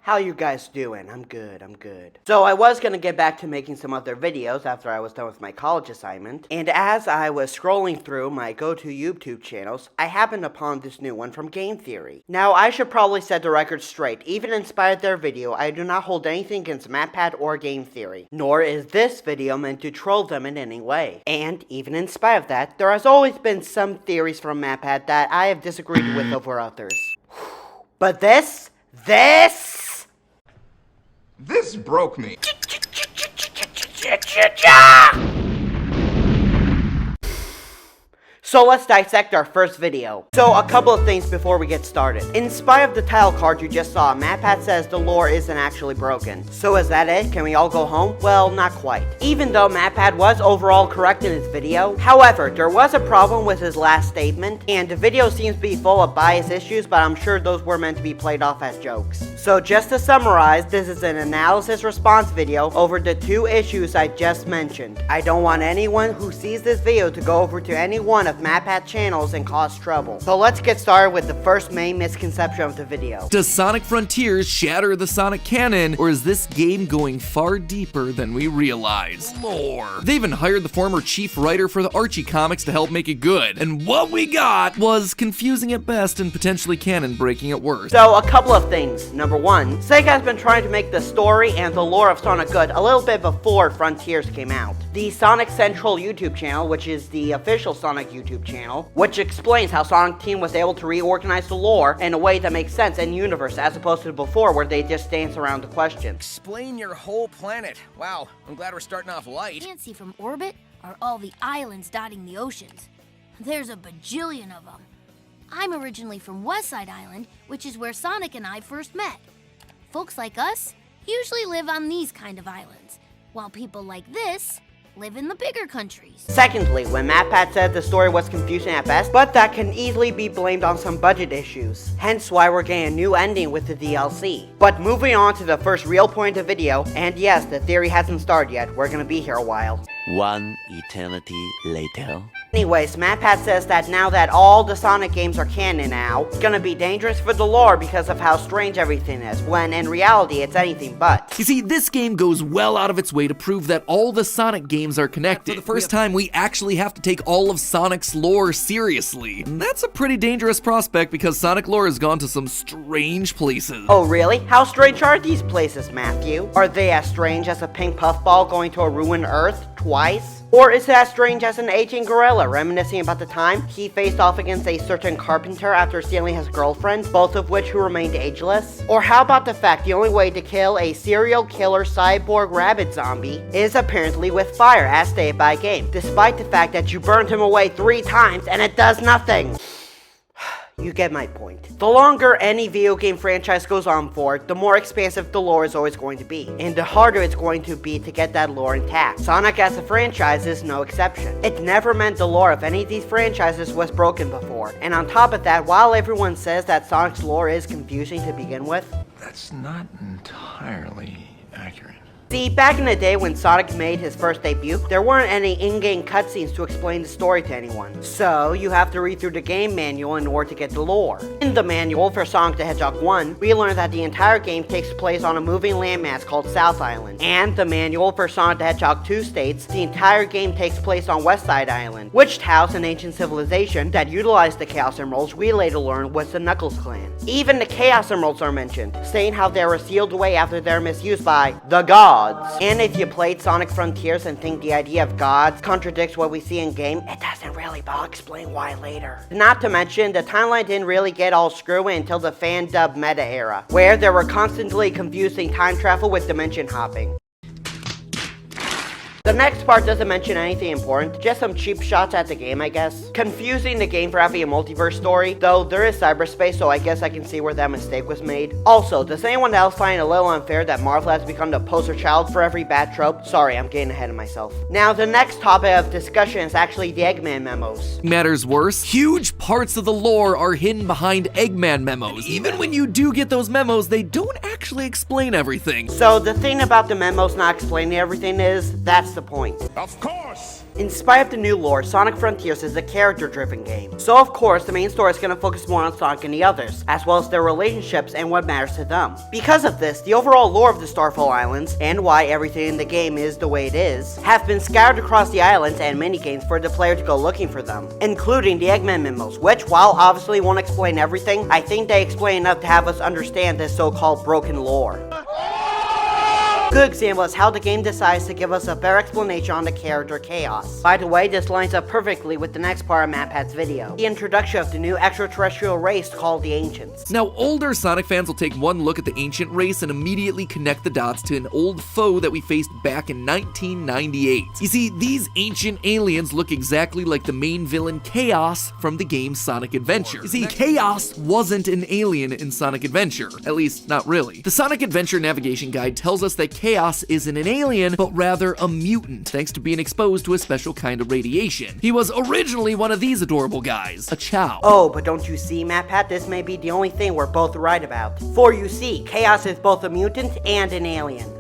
How you guys doing? I'm good. So I was gonna get back to making some other videos after I was done with my college assignment, and as I was scrolling through my go-to YouTube channels, I happened upon this new one from Gametheory. Now, I should probably set the record straight. Even in spite of their video, I do not hold anything against MatPat or Gametheory, nor is this video meant to troll them in any way. And even in spite of that, there has always been some theories from MatPat that I have disagreed with over others. But this broke me. So let's dissect our first video. So a couple of things before we get started. In spite of the title card you just saw, MatPat says the lore isn't actually broken. So is that it? Can we all go home? Well, not quite. Even though MatPat was overall correct in his video, however, there was a problem with his last statement, and the video seems to be full of bias issues, but I'm sure those were meant to be played off as jokes. So just to summarize, this is an analysis response video over the two issues I just mentioned. I don't want anyone who sees this video to go over to any one of MatPat channels and cause trouble. So let's get started with the first main misconception of the video. Does Sonic Frontiers shatter the Sonic canon, or is this game going far deeper than we realize? Lore. They even hired the former chief writer for the Archie comics to help make it good, and what we got was confusing at best and potentially canon-breaking at worst. So a couple of things. Number one, Sega has been trying to make the story and the lore of Sonic good a little bit before Frontiers came out. The Sonic Central YouTube channel, which is the official Sonic YouTube channel, which explains how Sonic Team was able to reorganize the lore in a way that makes sense in universe as opposed to before where they just dance around the question. Explain your whole planet. Wow, I'm glad we're starting off light. Can't see from orbit are all the islands dotting the oceans. There's a bajillion of them. I'm originally from Westside Island, which is where Sonic and I first met. Folks like us usually live on these kind of islands, while people like this live in the bigger countries. Secondly, when MatPat said the story was confusing at best, but that can easily be blamed on some budget issues. Hence why we're getting a new ending with the DLC. But moving on to the first real point of the video, and yes, the theory hasn't started yet, we're gonna be here a while. One eternity later. Anyways, MatPat says that now that all the Sonic games are canon now, it's gonna be dangerous for the lore because of how strange everything is, when in reality it's anything but. You see, this game goes well out of its way to prove that all the Sonic games are connected. For the first time, we actually have to take all of Sonic's lore seriously. And that's a pretty dangerous prospect because Sonic lore has gone to some strange places. Oh really? How strange are these places, Matthew? Are they as strange as a pink puffball going to a ruined Earth twice? Or is it as strange as an aging gorilla reminiscing about the time he faced off against a certain carpenter after stealing his girlfriend, both of which who remained ageless? Or how about the fact the only way to kill a serial killer cyborg rabbit zombie is apparently with fire as stated by game, despite the fact that you burned him away 3 times and it does nothing? You get my point. The longer any video game franchise goes on for, the more expansive the lore is always going to be, and the harder it's going to be to get that lore intact. Sonic as a franchise is no exception. It never meant the lore of any of these franchises was broken before, and on top of that, while everyone says that Sonic's lore is confusing to begin with, That's not entirely accurate. see, back in the day when Sonic made his first debut, there weren't any in-game cutscenes to explain the story to anyone. So, you have to read through the game manual in order to get the lore. In the manual for Sonic the Hedgehog 1, we learn that the entire game takes place on a moving landmass called South Island. And the manual for Sonic the Hedgehog 2 states the entire game takes place on Westside Island, which housed an ancient civilization that utilized the Chaos Emeralds we later learned was the Knuckles clan. Even the Chaos Emeralds are mentioned, saying how they were sealed away after their misuse by the gods. And if you played Sonic Frontiers and think the idea of gods contradicts what we see in game, it doesn't really, but I'll explain why later. Not to mention, the timeline didn't really get all screwy until the fan-dubbed meta era, where there were constantly confusing time travel with dimension hopping. The next part doesn't mention anything important, just some cheap shots at the game, I guess. Confusing the game for having a multiverse story, though there is cyberspace, so I guess I can see where that mistake was made. Also, does anyone else find it a little unfair that Marvel has become the poster child for every bad trope? Sorry, I'm getting ahead of myself. Now, the next topic of discussion is actually the Eggman memos. Matters worse, huge parts of the lore are hidden behind Eggman memos. Even when you do get those memos, they don't actually explain everything. So the thing about the memos not explaining everything is, that's the point. Of course! In spite of the new lore, Sonic Frontiers is a character-driven game. So of course, the main story is going to focus more on Sonic and the others, as well as their relationships and what matters to them. Because of this, the overall lore of the Starfall Islands, and why everything in the game is the way it is, have been scattered across the islands and minigames for the player to go looking for them, including the Eggman memos, which, while obviously won't explain everything, I think they explain enough to have us understand this so-called broken lore. Good example is how the game decides to give us a better explanation on the character Chaos. By the way, this lines up perfectly with the next part of MatPat's video, the introduction of the new extraterrestrial race called the Ancients. Now, older Sonic fans will take one look at the ancient race and immediately connect the dots to an old foe that we faced back in 1998. You see, these ancient aliens look exactly like the main villain Chaos from the game Sonic Adventure. You see, Chaos wasn't an alien in Sonic Adventure, at least not really. The Sonic Adventure navigation guide tells us that Chaos isn't an alien, but rather a mutant, thanks to being exposed to a special kind of radiation. He was originally one of these adorable guys, a Chow. Oh, but don't you see, MatPat, this may be the only thing we're both right about. For you see, Chaos is both a mutant and an alien.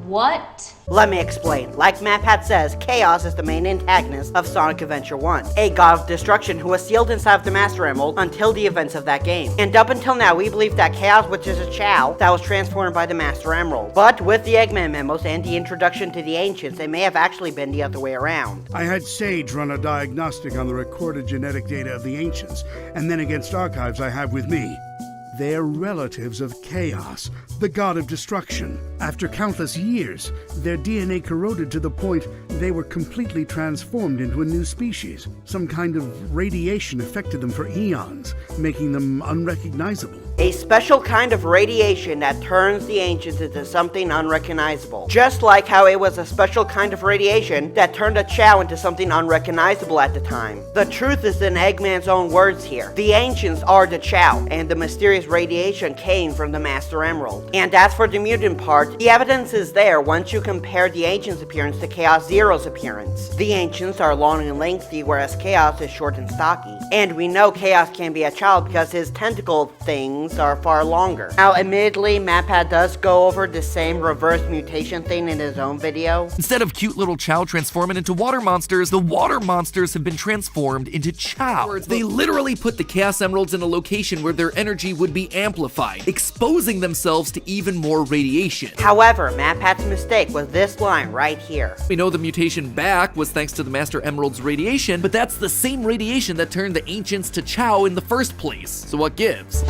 What? Let me explain. Like MatPat says, Chaos is the main antagonist of Sonic Adventure 1, a god of destruction who was sealed inside of the Master Emerald until the events of that game. And up until now, we believe that Chaos, which is a Chow, that was transformed by the Master Emerald. But with the Eggman memos and the introduction to the Ancients, it may have actually been the other way around. I had Sage run a diagnostic on the recorded genetic data of the Ancients, and then against archives I have with me. They're relatives of Chaos, the god of destruction. After countless years, their DNA corroded to the point they were completely transformed into a new species. Some kind of radiation affected them for eons, making them unrecognizable. A special kind of radiation that turns the Ancients into something unrecognizable. Just like how it was a special kind of radiation that turned a Chow into something unrecognizable at the time. The truth is in Eggman's own words here. The Ancients are the Chow, and the mysterious radiation came from the Master Emerald. And as for the mutant part, the evidence is there once you compare the Ancients' appearance to Chaos Zero's appearance. The Ancients are long and lengthy, whereas Chaos is short and stocky. And we know Chaos can be a child because his tentacle things are far longer. Now, admittedly, MatPat does go over the same reverse mutation thing in his own video. Instead of cute little Chow transforming into water monsters, the water monsters have been transformed into Chow. They literally put the Chaos Emeralds in a location where their energy would be amplified, exposing themselves to even more radiation. However, MatPat's mistake was this line right here. We know the mutation back was thanks to the Master Emerald's radiation, but that's the same radiation that turned the Ancients to Chow in the first place. So what gives?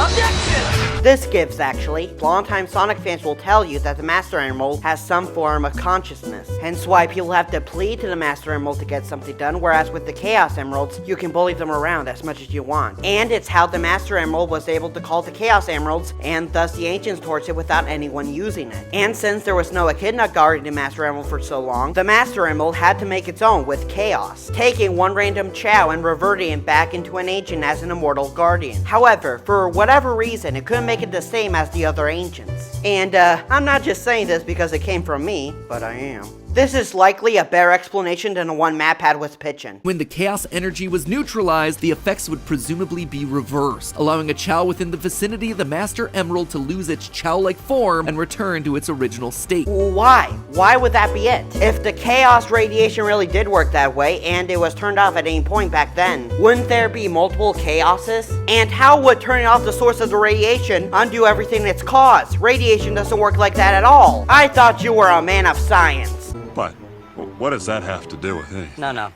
This gives, actually. Longtime Sonic fans will tell you that the Master Emerald has some form of consciousness, hence why people have to plead to the Master Emerald to get something done, whereas with the Chaos Emeralds, you can bully them around as much as you want. And it's how the Master Emerald was able to call the Chaos Emeralds, and thus the Ancients towards it without anyone using it. And since there was no Echidna guarding the Master Emerald for so long, the Master Emerald had to make its own with Chaos, taking one random Chow and reverting it back into an Ancient as an immortal guardian. However, for whatever reason, it couldn't make it the same as the other Ancients. And I'm not just saying this because it came from me, but I am. This is likely a better explanation than the one MatPat was pitching. When the chaos energy was neutralized, the effects would presumably be reversed, allowing a Chow within the vicinity of the Master Emerald to lose its Chow-like form and return to its original state. Why? Why would that be it? If the chaos radiation really did work that way, and it was turned off at any point back then, wouldn't there be multiple chaoses? And how would turning off the source of the radiation undo everything it's caused? Radiation doesn't work like that at all. I thought you were a man of science. But what does that have to do with it? No.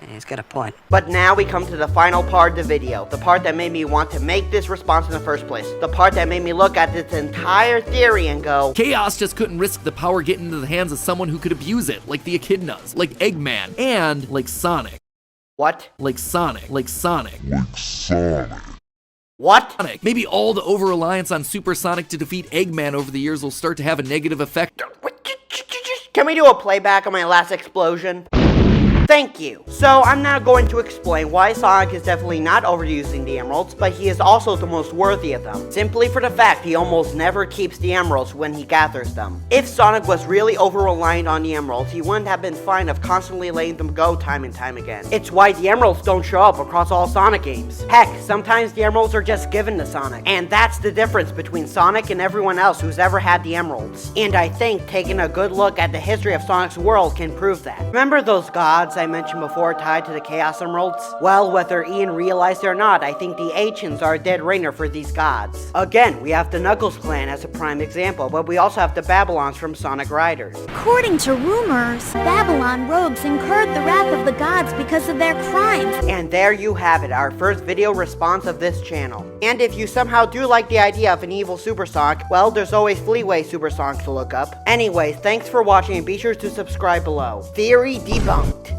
He's got a point. But now we come to the final part of the video. The part that made me want to make this response in the first place. The part that made me look at this entire theory and go, Chaos just couldn't risk the power getting into the hands of someone who could abuse it, like the Echidnas, like Eggman, and like Sonic. What? Like Sonic. What? Sonic. Maybe all the over-reliance on Super Sonic to defeat Eggman over the years will start to have a negative effect. Can we do a playback on my last explosion? Thank you. So I'm now going to explain why Sonic is definitely not overusing the emeralds, but he is also the most worthy of them, simply for the fact he almost never keeps the emeralds when he gathers them. If Sonic was really over-reliant on the emeralds, he wouldn't have been fine of constantly letting them go time and time again. It's why the emeralds don't show up across all Sonic games. Heck, sometimes the emeralds are just given to Sonic, and that's the difference between Sonic and everyone else who's ever had the emeralds. And I think taking a good look at the history of Sonic's world can prove that. Remember those gods I mentioned before tied to the Chaos Emeralds? Well, whether Ian realized it or not, I think the ancients are a dead ringer for these gods. Again, we have the Knuckles clan as a prime example, but we also have the Babylons from Sonic Riders. According to rumors, Babylon rogues incurred the wrath of the gods because of their crimes. And there you have it, our first video response of this channel. And if you somehow do like the idea of an evil Supersonic, well, there's always Fleaway Supersonic to look up. Anyways, thanks for watching and be sure to subscribe below. Theory debunked.